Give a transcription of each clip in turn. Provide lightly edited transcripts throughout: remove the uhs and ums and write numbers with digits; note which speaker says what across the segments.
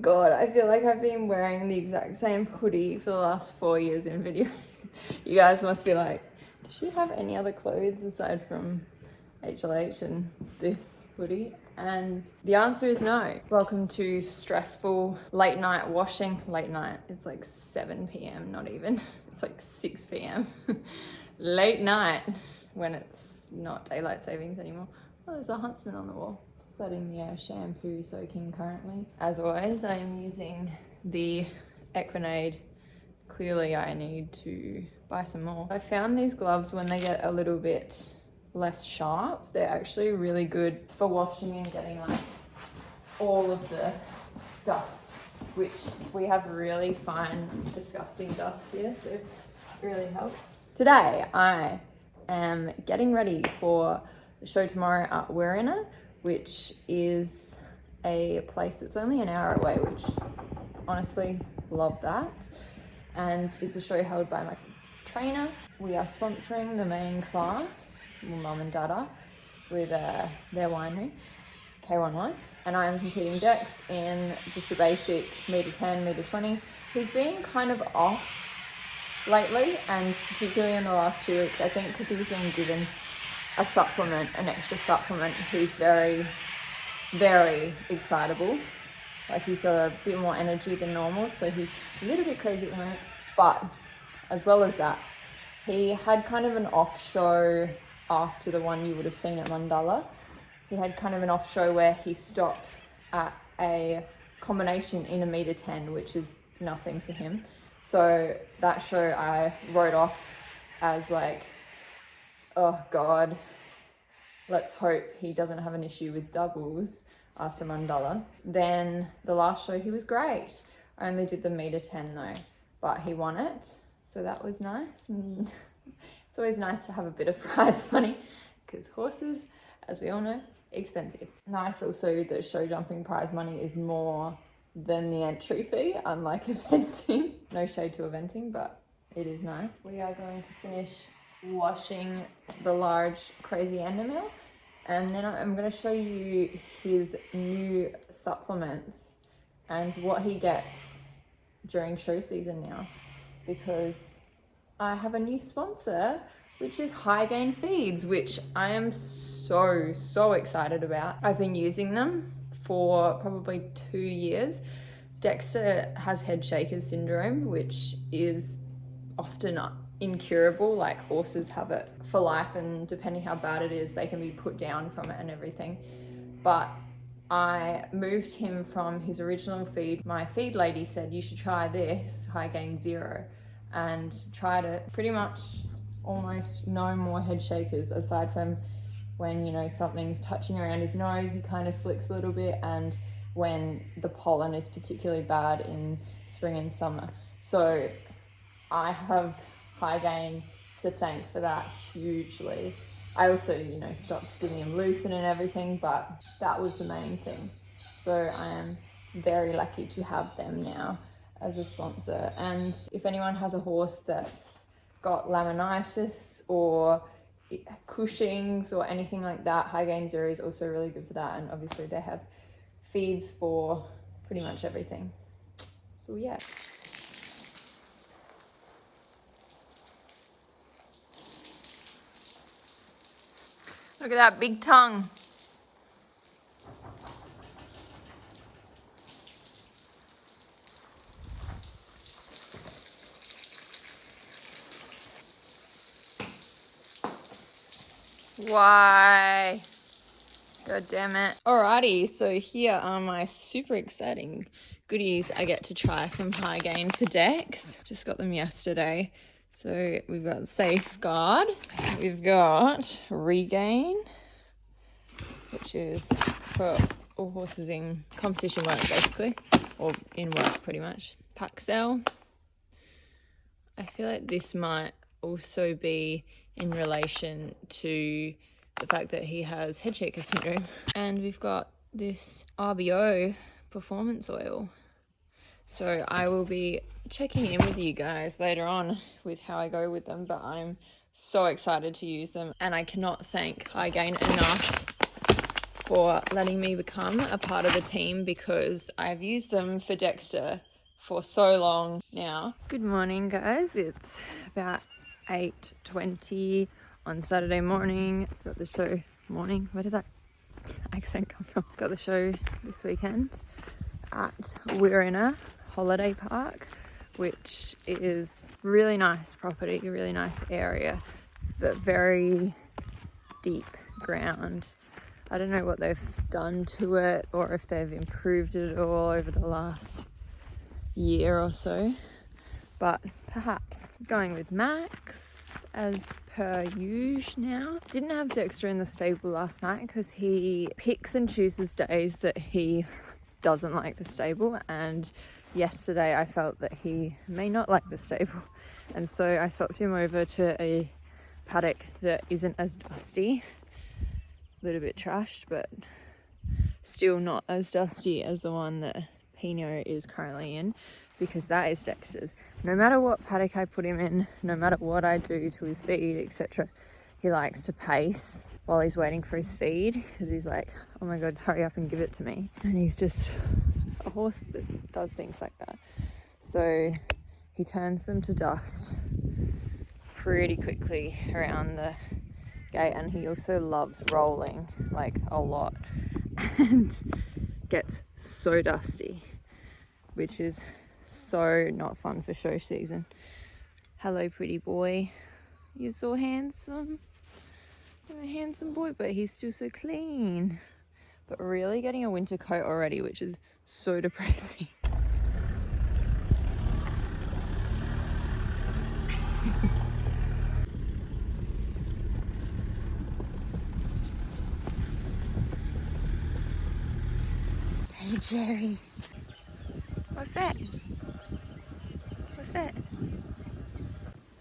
Speaker 1: God, I feel like I've been wearing the exact same hoodie for the last 4 years in videos. You guys must be like, does she have any other clothes aside from HLH and this hoodie? And the answer is no. Welcome to stressful late night washing. Late night, it's like 7 p.m, not even. It's like 6 p.m. Late night when it's not daylight savings anymore. Oh, there's a huntsman on the wall. Just letting the shampoo soak in currently. As always, I am using the Equinade. Clearly I need to buy some more. I found these gloves when they get a little bit less sharp. They're actually really good for washing and getting like all of the dust, which we have really fine, disgusting dust here, so it really helps. Today I am getting ready for the show tomorrow at Wirrina, which is a place that's only an hour away, which honestly love that. And it's a show held by my trainer. We are sponsoring the main class, well, mum and dad are, with their winery, K1 Wines. And I am competing Dex in just the basic metre 10, metre 20. He's been kind of off lately, and particularly in the last 2 weeks, I think because he's been given a supplement, an extra supplement. He's very, very excitable. Like he's got a bit more energy than normal, so he's a little bit crazy at the moment. But as well as that, he had kind of an off show after the one you would have seen at Mandala. He had kind of an off show where he stopped at a combination in a metre 10, which is nothing for him. So that show I wrote off as like, oh God, let's hope he doesn't have an issue with doubles after Mandala. Then the last show he was great. I only did the metre 10 though, but he won it, so that was nice. And it's always nice to have a bit of prize money because horses, as we all know, expensive. Nice also that show jumping prize money is more than the entry fee, unlike eventing. No shade to eventing, but it is nice. We are going to finish washing the large crazy endermill, and then I'm going to show you his new supplements and what he gets during show season now, because I have a new sponsor, which is High Gain Feeds, which I am so excited about. I've been using them for probably 2 years. Dexter has head shakers syndrome, which is often incurable. Like horses have it for life, and depending how bad it is, they can be put down from it and everything. But I moved him from his original feed. My feed lady said, you should try this, High Gain Zero, and tried it. Pretty much almost no more head shakers, aside from when, you know, something's touching around his nose, he kind of flicks a little bit, and when the pollen is particularly bad in spring and summer. So I have High Gain to thank for that hugely. I also, you know, stopped giving him lucerne and everything, but that was the main thing. So I am very lucky to have them now as a sponsor. And if anyone has a horse that's got laminitis or Cushing's or anything like that, High Gain Zero is also really good for that. And obviously they have feeds for pretty much everything. So yeah. Look at that big tongue. Why? God damn it. Alrighty, so here are my super exciting goodies I get to try from High Gain for Dex. Just got them yesterday. So we've got Safeguard, we've got Regain, which is for all horses in competition work basically, or in work pretty much. Paxel. I feel like this might also be in relation to the fact that he has head shaker syndrome. And we've got this RBO performance oil. So I will be checking in with you guys later on with how I go with them, but I'm so excited to use them, and I cannot thank High Gain enough for letting me become a part of the team because I've used them for Dexter for so long now. Good morning, guys. It's about 8:20 on Saturday morning. Got the show morning. Where did that accent come from? Got the show this weekend at Wirrina Holiday Park, which is really nice property, really nice area, but very deep ground. I don't know what they've done to it or if they've improved it at all over the last year or so, but perhaps. Going with Max as per usual now. Didn't have Dexter in the stable last night because he picks and chooses days that he doesn't like the stable, and yesterday I felt that he may not like the stable, and so I swapped him over to a paddock that isn't as dusty, a little bit trashed, but still not as dusty as the one that Pino is currently in, because that is Dexter's. No matter what paddock I put him in, no matter what I do to his feed, etc., he likes to pace while he's waiting for his feed, because he's like, oh my god, hurry up and give it to me. And he's just a horse that does things like that. So he turns them to dust pretty quickly around the gate, and he also loves rolling like a lot and gets so dusty, which is so not fun for show season. Hello, pretty boy. You're so handsome. You're a handsome boy, but he's still so clean. But really getting a winter coat already, which is so depressing. Hey, Jerry. What's that? What's that?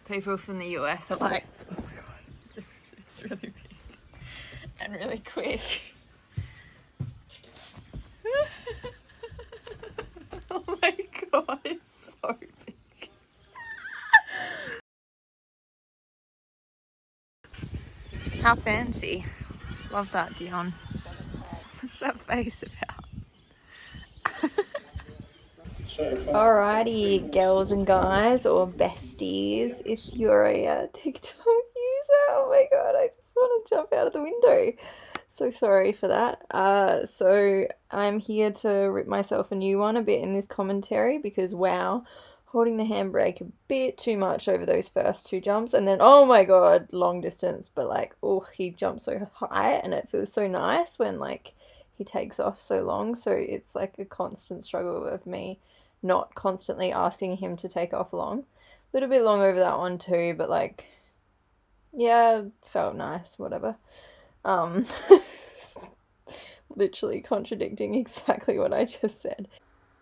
Speaker 1: People from the US are like, oh my god, it's really big and really quick. Oh my god, it's so big. How fancy. Love that, Dion. What's that face about? Alrighty, girls and guys, or besties, if you're a TikTok user, oh my god, I just want to jump out of the window. So sorry for that. So I'm here to rip myself a new one a bit in this commentary because wow, holding the handbrake a bit too much over those first two jumps, and then oh my god, long distance, but like, oh, he jumped so high and it feels so nice when like he takes off so long, so it's like a constant struggle of me not constantly asking him to take off long. A little bit long over that one too, but like, yeah, felt nice, whatever. Literally contradicting exactly what I just said.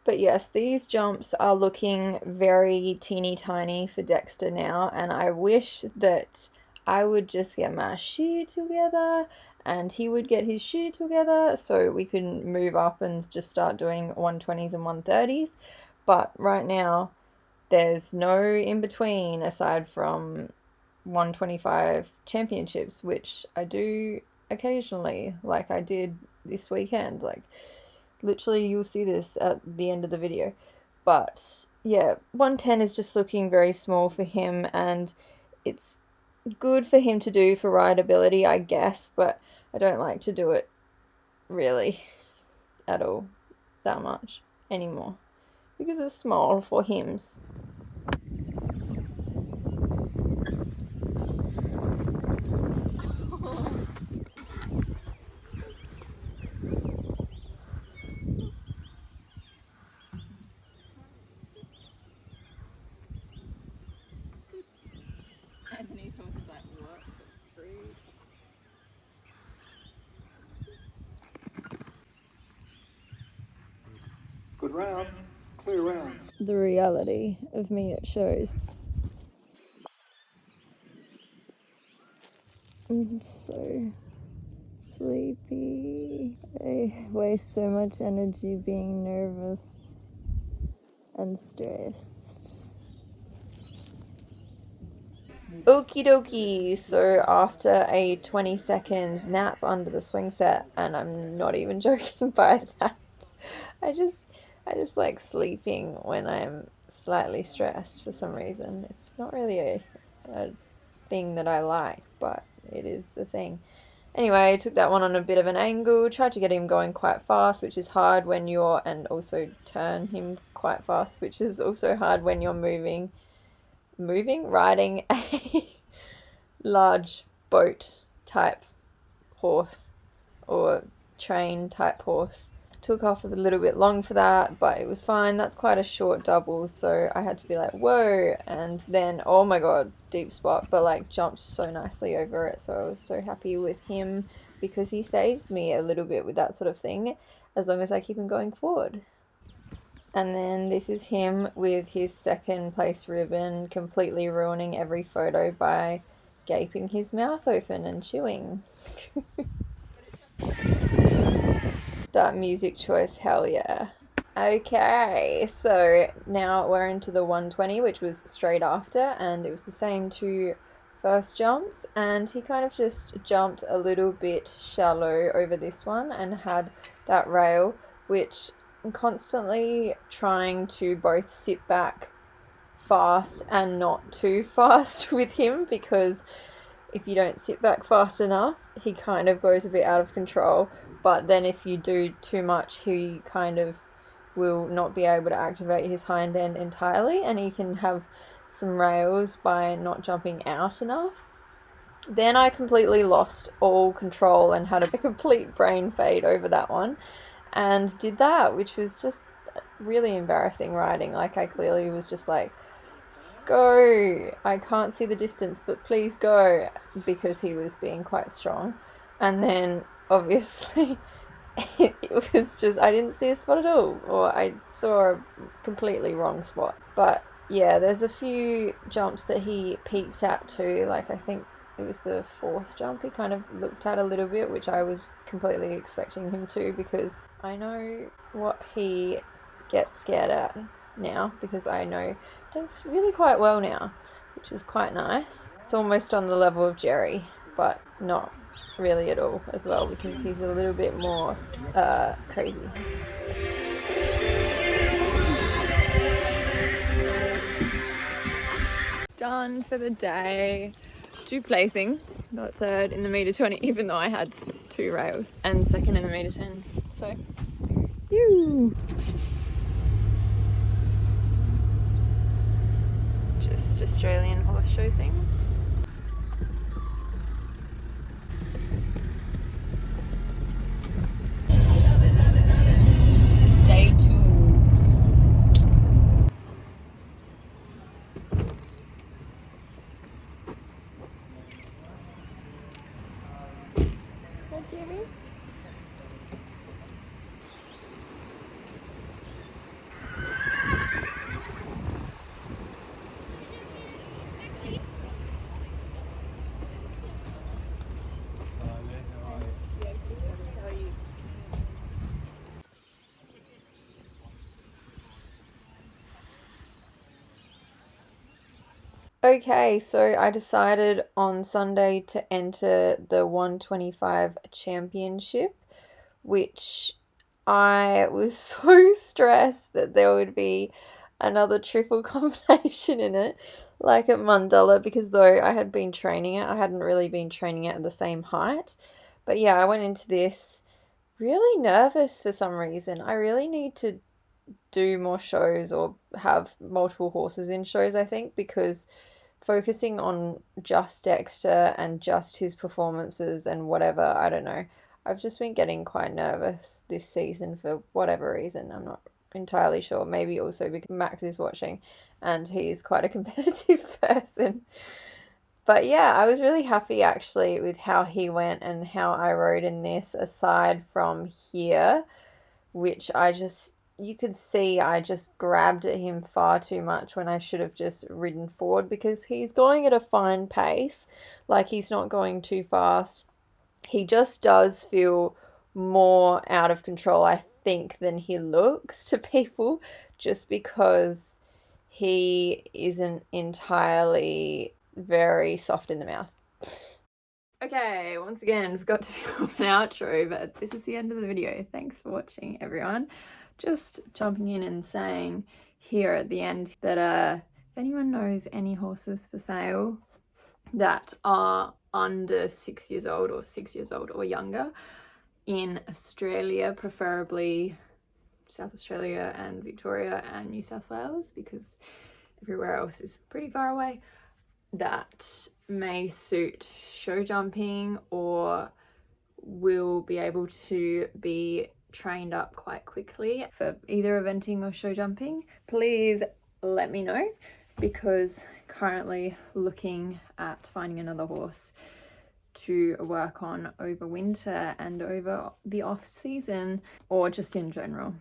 Speaker 1: But yes, these jumps are looking very teeny tiny for Dexter now, and I wish that I would just get my shoe together and he would get his shoe together so we can move up and just start doing 120s and 130s. But right now, there's no in between aside from 125 championships, which I do occasionally, like I did this weekend. Like, literally, you'll see this at the end of the video. But yeah, 110 is just looking very small for him, and it's good for him to do for rideability, I guess, but I don't like to do it really at all that much anymore because it's small for him. Anthony's horse is like, what? That's rude.
Speaker 2: Good round, clear round.
Speaker 1: The reality of me at shows. I'm so sleepy. I waste so much energy being nervous and stressed. Okie dokie. So after a 20-second nap under the swing set, and I'm not even joking by that, I just like sleeping when I'm slightly stressed for some reason. It's not really a thing that I like, but it is a thing. Anyway, I took that one on a bit of an angle, tried to get him going quite fast, which is hard when you're, and also turn him quite fast, which is also hard when you're riding a large boat type horse or train type horse. Took off a little bit long for that, but it was fine. That's quite a short double, so I had to be like, whoa, and then, oh my god, deep spot, but like jumped so nicely over it, so I was so happy with him because he saves me a little bit with that sort of thing, as long as I keep him going forward. And then this is him with his second place ribbon, completely ruining every photo by gaping his mouth open and chewing. That music choice, hell yeah. Okay, so now we're into the 120, which was straight after, and it was the same two first jumps, and he kind of just jumped a little bit shallow over this one and had that rail, which I'm constantly trying to both sit back fast and not too fast with him, because if you don't sit back fast enough, he kind of goes a bit out of control. But then if you do too much, he kind of will not be able to activate his hind end entirely, and he can have some rails by not jumping out enough. Then I completely lost all control and had a complete brain fade over that one, and did that, which was just really embarrassing riding. Like, I clearly was just like, go, I can't see the distance, but please go, because he was being quite strong. And then obviously it was just, I didn't see a spot at all, or I saw a completely wrong spot. But yeah, there's a few jumps that he peaked at too, like I think it was the fourth jump he kind of looked at a little bit, which I was completely expecting him to, because I know what he gets scared at now, because I know Dank's really quite well now, which is quite nice. It's almost on the level of Jerry, but not really at all as well, because he's a little bit more crazy. Done for the day. 2 placings. Got third in the meter 20, even though I had 2 rails, and second in the meter 10. So, you. Just Australian horse show things. Day 2. Hi, Jerry. Okay, so I decided on Sunday to enter the 125 championship, which I was so stressed that there would be another triple combination in it, like at Mundalla, because though I had been training it, I hadn't really been training it at the same height. But yeah, I went into this really nervous for some reason. I really need to do more shows or have multiple horses in shows, I think, because focusing on just Dexter and just his performances and whatever, I don't know. I've just been getting quite nervous this season for whatever reason. I'm not entirely sure. Maybe also because Max is watching and he's quite a competitive person. But yeah, I was really happy actually with how he went and how I rode in this, aside from here, which you could see I just grabbed at him far too much when I should have just ridden forward, because he's going at a fine pace. Like, he's not going too fast. He just does feel more out of control, I think, than he looks to people, just because he isn't entirely very soft in the mouth. Okay, once again, forgot to film an outro, but this is the end of the video. Thanks for watching, everyone. Just jumping in and saying here at the end that if anyone knows any horses for sale that are under 6 years old or 6 years old or younger in Australia, preferably South Australia and Victoria and New South Wales, because everywhere else is pretty far away, that may suit show jumping or will be able to be trained up quite quickly for either eventing or show jumping, please let me know, because currently looking at finding another horse to work on over winter and over the off season, or just in general.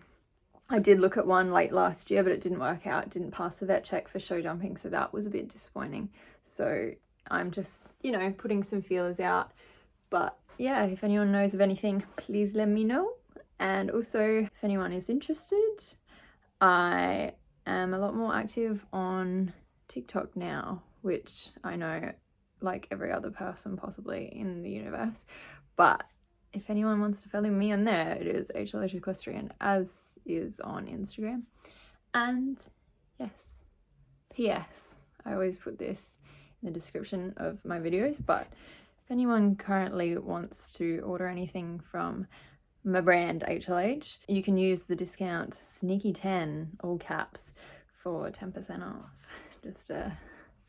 Speaker 1: I did look at one late last year, but it didn't work out. It didn't pass the vet check for show jumping, so that was a bit disappointing. So I'm just, you know, putting some feelers out. But yeah, if anyone knows of anything, please let me know. And also, if anyone is interested, I am a lot more active on TikTok now, which I know, like every other person possibly in the universe, but if anyone wants to follow me on there, it is HLH Equestrian, as is on Instagram. And yes, PS, I always put this in the description of my videos, but if anyone currently wants to order anything from my brand HLH, you can use the discount SNEAKY10, all caps, for 10% off. Just for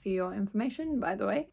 Speaker 1: your information, by the way.